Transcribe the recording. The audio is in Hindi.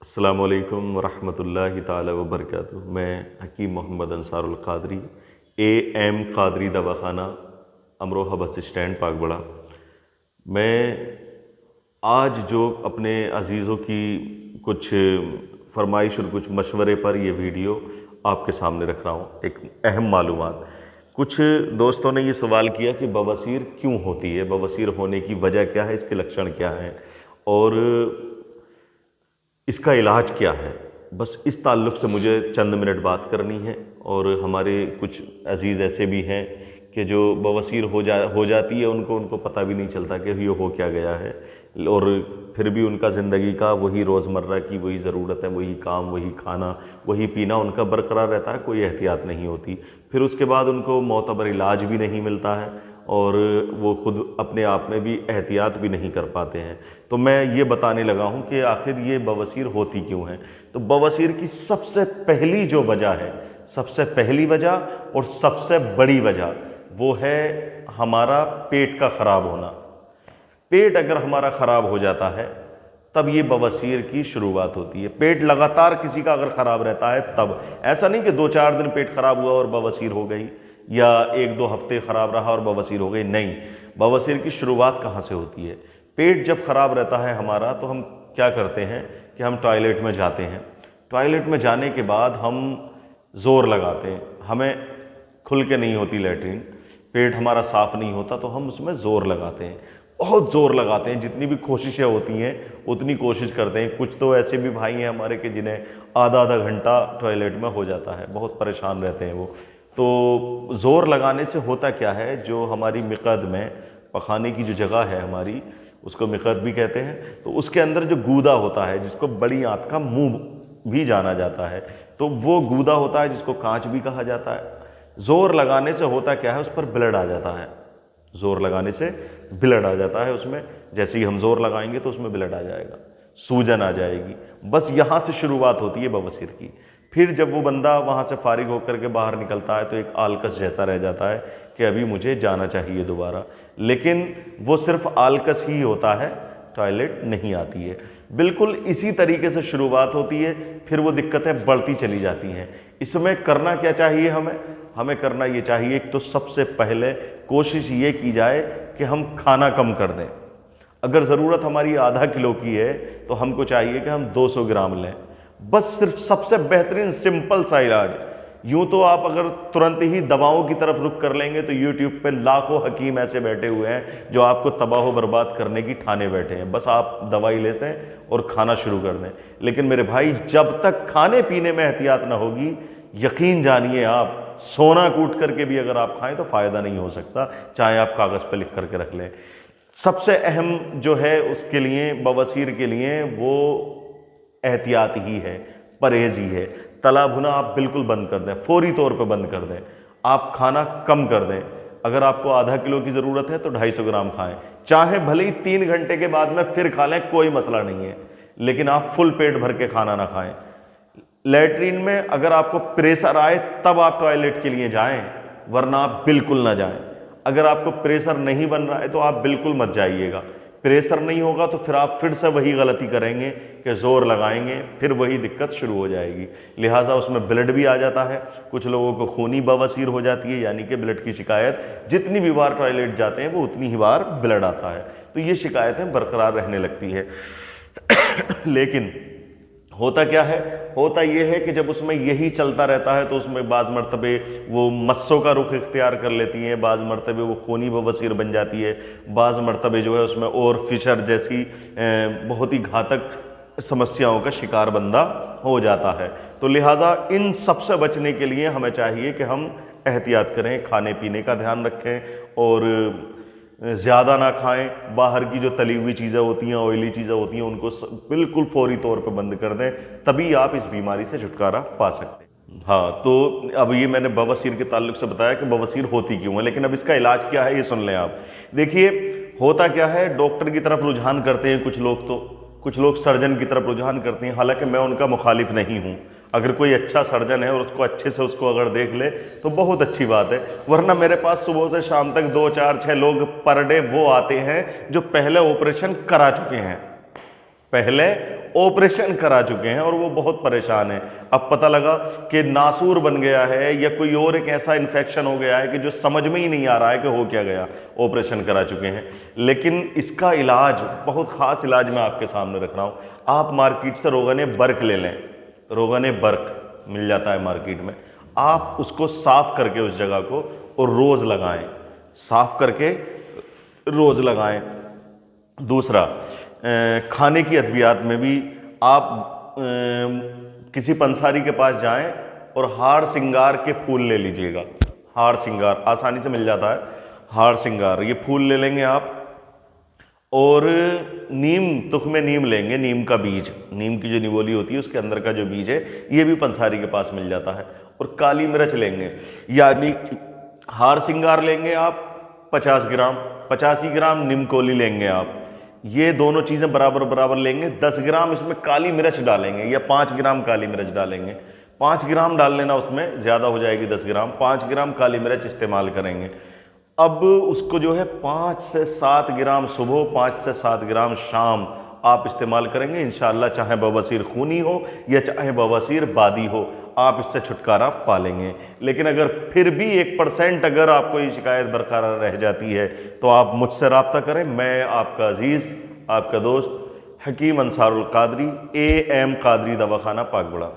अस्सलामु अलैकुम वरहमतुल्लाहि ताला वबरकातुहू। मैं हकीम मोहम्मद अंसारुल क़ादरी, AM क़ादरी दवाखाना, अमरोहा बस स्टैंड पाकबड़ा। मैं आज जो अपने अज़ीज़ों की कुछ फरमाइश और कुछ मशवरे पर ये वीडियो आपके सामने रख रहा हूँ। एक अहम मालूमात। कुछ दोस्तों ने ये सवाल किया कि बवासीर क्यों होती है, बवासीर होने की वजह क्या है, इसके लक्षण क्या हैं और इसका इलाज क्या है। बस इस ताल्लुक़ से मुझे चंद मिनट बात करनी है। और हमारे कुछ अज़ीज़ ऐसे भी हैं कि जो बवासीर हो जाती है, उनको पता भी नहीं चलता कि ये हो क्या गया है, और फिर भी उनका ज़िंदगी का वही रोज़मर्रा की वही ज़रूरत है, वही काम, वही खाना, वही पीना उनका बरकरार रहता है, कोई एहतियात नहीं होती। फिर उसके बाद उनको मोतबर इलाज भी नहीं मिलता है और वो ख़ुद अपने आप में भी एहतियात भी नहीं कर पाते हैं। तो मैं ये बताने लगा हूँ कि आखिर ये बवासीर होती क्यों है। तो बवासीर की सबसे पहली जो वजह है, सबसे पहली वजह और सबसे बड़ी वजह, वो है हमारा पेट का ख़राब होना। पेट अगर हमारा ख़राब हो जाता है तब ये बवासीर की शुरुआत होती है। पेट लगातार किसी का अगर ख़राब रहता है तब, ऐसा नहीं कि 2-4 दिन पेट ख़राब हुआ और बवासीर हो गई, या 1-2 हफ्ते ख़राब रहा और बवासीर हो गई। नहीं, बवासीर की शुरुआत कहाँ से होती है। पेट जब ख़राब रहता है हमारा तो हम क्या करते हैं कि हम टॉयलेट में जाते हैं। टॉयलेट में जाने के बाद हम ज़ोर लगाते हैं, हमें खुल के नहीं होती लैट्रिन, पेट हमारा साफ़ नहीं होता तो हम उसमें ज़ोर लगाते हैं, बहुत ज़ोर लगाते हैं। जितनी भी कोशिशें होती हैं उतनी कोशिश करते हैं। कुछ तो ऐसे भी भाई हैं हमारे कि जिन्हें आधा घंटा टॉयलेट में हो जाता है, बहुत परेशान रहते हैं वो। तो ज़ोर लगाने से होता क्या है, जो हमारी मिक़द में पखाने की जो जगह है हमारी, उसको मिक़द भी कहते हैं, तो उसके अंदर जो गूदा होता है, जिसको बड़ी आंत का मुंह भी जाना जाता है, तो वो गूदा होता है जिसको कांच भी कहा जाता है। ज़ोर लगाने से होता क्या है, उस पर ब्लड आ जाता है। ज़ोर लगाने से ब्लड आ जाता है उसमें, जैसे ही हम ज़ोर लगाएंगे तो उसमें ब्लड आ जाएगा, सूजन आ जाएगी। बस यहाँ से शुरुआत होती है बवासीर की। फिर जब वो बंदा वहाँ से फारिग होकर के बाहर निकलता है तो एक आलकस जैसा रह जाता है कि अभी मुझे जाना चाहिए दोबारा, लेकिन वो सिर्फ आलकस ही होता है, टॉयलेट नहीं आती है। बिल्कुल इसी तरीके से शुरुआत होती है, फिर वो दिक्कतें बढ़ती चली जाती हैं। इसमें करना क्या चाहिए हमें करना ये चाहिए, एक तो सबसे पहले कोशिश ये की जाए कि हम खाना कम कर दें। अगर ज़रूरत हमारी आधा किलो की है तो हमको चाहिए कि हम 200 ग्राम लें। बस सिर्फ सबसे बेहतरीन सिंपल सा इलाज। यूँ तो आप अगर तुरंत ही दवाओं की तरफ रुख कर लेंगे तो यूट्यूब पे लाखों हकीम ऐसे बैठे हुए हैं जो आपको तबाह बर्बाद करने की ठाने बैठे हैं। बस आप दवाई ले सें और खाना शुरू कर दें। लेकिन मेरे भाई, जब तक खाने पीने में एहतियात ना होगी, यकीन जानिए आप सोना कूट करके भी अगर आप खाएं तो फ़ायदा नहीं हो सकता, चाहे आप कागज़ पर लिख करके रख लें। सबसे अहम जो है उसके लिए, बवासीर के लिए, वो एहतियात ही है, परहेज़ ही है। तला भुना आप बिल्कुल बंद कर दें, फौरी तौर पे बंद कर दें। आप खाना कम कर दें। अगर आपको आधा किलो की ज़रूरत है तो 250 ग्राम खाएं, चाहे भले ही 3 घंटे के बाद में फिर खा लें, कोई मसला नहीं है, लेकिन आप फुल पेट भर के खाना ना खाएं। लैट्रीन में अगर आपको प्रेशर आए तब आप टॉयलेट के लिए जाएं, वरना आप बिल्कुल ना जाएं। अगर आपको प्रेशर नहीं बन रहा है तो आप बिल्कुल मत जाइएगा। प्रेशर नहीं होगा तो फिर आप फिर से वही गलती करेंगे कि ज़ोर लगाएंगे, फिर वही दिक्कत शुरू हो जाएगी। लिहाजा उसमें ब्लड भी आ जाता है। कुछ लोगों को खूनी बवासीर हो जाती है, यानी कि ब्लड की शिकायत, जितनी भी बार टॉयलेट जाते हैं वो उतनी ही बार ब्लड आता है, तो ये शिकायतें बरकरार रहने लगती है। लेकिन होता क्या है, होता यह है कि जब उसमें यही चलता रहता है तो उसमें बाज़ मरतबे वो मस्सों का रुख इख्तियार कर लेती हैं, बाज़ मरतबे वो खूनी बवासीर बन जाती है, बाज़ मरतबे जो है उसमें और फिशर जैसी बहुत ही घातक समस्याओं का शिकार बंदा हो जाता है। तो लिहाजा इन सब से बचने के लिए हमें चाहिए कि हम एहतियात करें, खाने पीने का ध्यान रखें और ज़्यादा ना खाएं। बाहर की जो तली हुई चीज़ें होती हैं, ऑयली चीज़ें होती हैं, उनको बिल्कुल फौरी तौर पे बंद कर दें, तभी आप इस बीमारी से छुटकारा पा सकते हैं। हाँ, तो अब ये मैंने बवासीर के ताल्लुक से बताया कि बवासीर होती क्यों है, लेकिन अब इसका इलाज क्या है ये सुन लें आप। देखिए, होता क्या है, डॉक्टर की तरफ रुझान करते हैं कुछ लोग, तो कुछ लोग सर्जन की तरफ रुझान करते हैं। हालांकि मैं उनका मुखालिफ नहीं हूँ। अगर कोई अच्छा सर्जन है और उसको अच्छे से उसको अगर देख ले तो बहुत अच्छी बात है, वरना मेरे पास सुबह से शाम तक 2, 4, 6 लोग पर डे वो आते हैं जो पहले ऑपरेशन करा चुके हैं, पहले ऑपरेशन करा चुके हैं और वो बहुत परेशान है। अब पता लगा कि नासूर बन गया है या कोई और एक ऐसा इन्फेक्शन हो गया है कि जो समझ में ही नहीं आ रहा है कि हो क्या गया। ऑपरेशन करा चुके हैं, लेकिन इसका इलाज, बहुत ख़ास इलाज मैं आपके सामने रख रहा हूँ। आप मार्केट से रोगन बर्क ले लें, रोगन बर्क मिल जाता है मार्केट में। आप उसको साफ़ करके उस जगह को और रोज़ लगाएं, साफ़ करके रोज़ लगाएं। दूसरा, खाने की अद्वियात में भी आप किसी पंसारी के पास जाएं और हार सिंगार के फूल ले लीजिएगा। हार सिंगार आसानी से मिल जाता है, हार सिंगार, ये फूल ले लेंगे आप। और नीम, तुख्मे नीम लेंगे, नीम का बीज, नीम की जो निवोली होती है उसके अंदर का जो बीज है, ये भी पंसारी के पास मिल जाता है। और काली मिर्च लेंगे, यानी हार सिंगार लेंगे आप 50 ग्राम, 85 ग्राम निमकोली लेंगे आप। ये दोनों चीज़ें बराबर बराबर लेंगे। 10 ग्राम इसमें काली मिर्च डालेंगे या 5 ग्राम काली मिर्च डालेंगे। 5 ग्राम डाल लेना, उसमें ज़्यादा हो जाएगी 10 ग्राम। 5 ग्राम काली मिर्च इस्तेमाल करेंगे। अब उसको जो है 5 से 7 ग्राम सुबह, 5 से 7 ग्राम शाम आप इस्तेमाल करेंगे। इंशाअल्लाह चाहे बवासीर खूनी हो या चाहे बवासीर बादी हो, आप इससे छुटकारा पा लेंगे। लेकिन अगर फिर भी 1% अगर आपको ये शिकायत बरकरार रह जाती है तो आप मुझसे रब्ता करें। मैं आपका अजीज़, आपका दोस्त हकीम अंसारुल कादरी, AM कादरी दवाखाना पाकबड़ा।